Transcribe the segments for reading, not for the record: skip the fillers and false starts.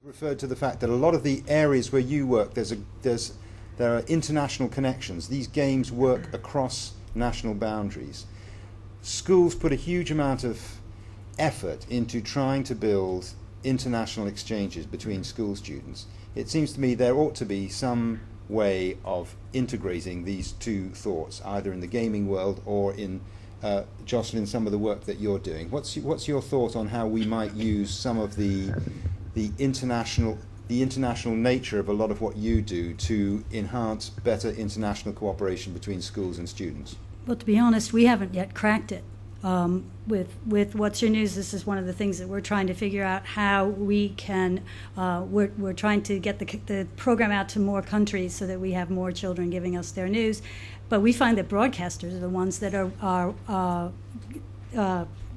Referred to the fact that a lot of the areas where you work, there are international connections. These games work across national boundaries. Schools put a huge amount of effort into trying to build international exchanges between school students. It seems to me there ought to be some way of integrating these two thoughts, either in the gaming world or in Jocelyn, some of the work that you're doing. What's your thought on how we might use some of the international nature of a lot of what you do to enhance better international cooperation between schools and students? Well, to be honest, we haven't yet cracked it. With What's Your News, this is one of the things that we're trying to figure out how we can. We're trying to get the program out to more countries so that we have more children giving us their news. But we find that broadcasters are the ones that are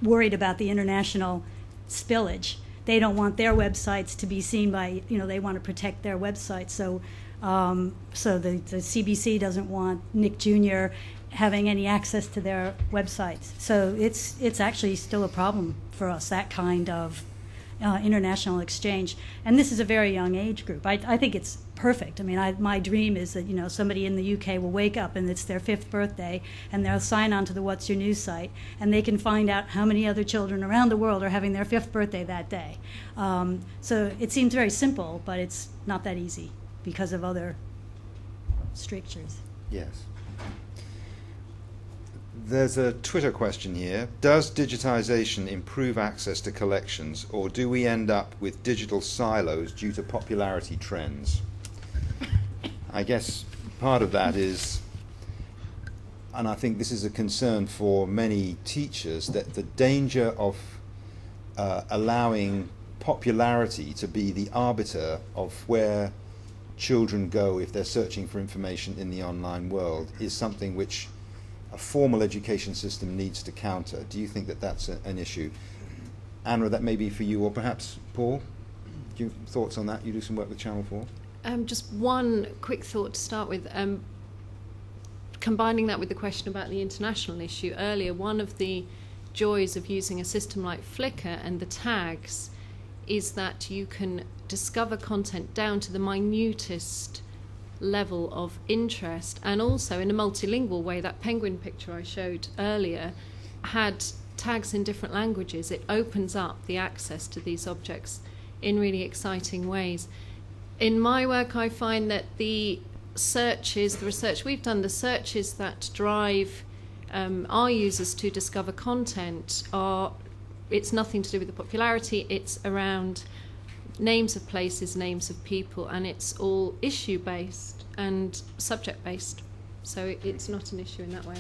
worried about the international spillage. They don't want their websites to be seen by, they want to protect their websites. So the CBC doesn't want Nick Jr. having any access to their websites. So it's actually still a problem for us, that kind of international exchange. And this is a very young age group. I think it's perfect. I mean, my dream is that, somebody in the UK will wake up and it's their 5th birthday and they'll sign on to the What's Your News site and they can find out how many other children around the world are having their 5th birthday that day. So it seems very simple, but it's not that easy because of other strictures. Yes. There's a Twitter question here. Does digitization improve access to collections, or do we end up with digital silos due to popularity trends? I guess part of that is, and I think this is a concern for many teachers, that the danger of allowing popularity to be the arbiter of where children go if they're searching for information in the online world is something which a formal education system needs to counter. Do you think that that's an issue? Anna, that may be for you, or perhaps Paul. Do you have thoughts on that? You do some work with Channel 4. Just one quick thought to start with. Combining that with the question about the international issue earlier, one of the joys of using a system like Flickr and the tags is that you can discover content down to the minutest level of interest, and also in a multilingual way. That penguin picture I showed earlier had tags in different languages. It opens up the access to these objects in really exciting ways. In my work, I find that the research we've done, the searches that drive our users to discover content it's nothing to do with the popularity, it's around names of places, names of people, and it's all issue-based and subject-based. So it's not an issue in that way.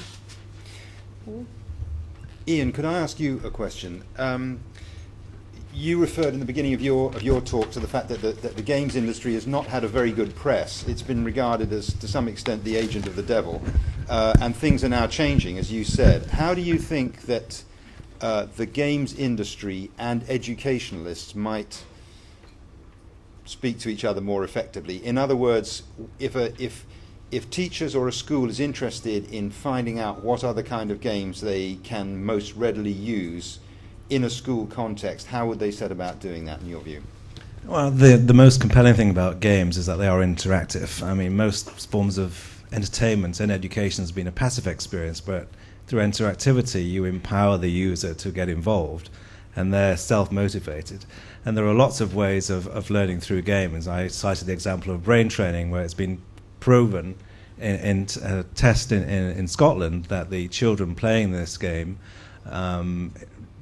Paul? Ian, could I ask you a question? You referred in the beginning of your talk to the fact that the games industry has not had a very good press. It's been regarded as, to some extent, the agent of the devil, and things are now changing, as you said. How do you think that the games industry and educationalists might speak to each other more effectively? In other words, if teachers or a school is interested in finding out what other kind of games they can most readily use in a school context, how would they set about doing that in your view? Well, the most compelling thing about games is that they are interactive. I mean, most forms of entertainment and education has been a passive experience, but through interactivity you empower the user to get involved, and they're self-motivated. And there are lots of ways of learning through games. I cited the example of brain training, where it's been proven in a test in Scotland that the children playing this game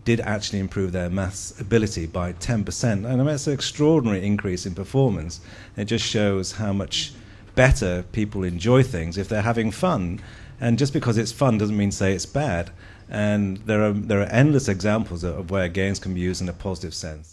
did actually improve their maths ability by 10%. And I mean, it's an extraordinary increase in performance. It just shows how much better people enjoy things if they're having fun. And just because it's fun doesn't mean say it's bad. And there are endless examples of where games can be used in a positive sense.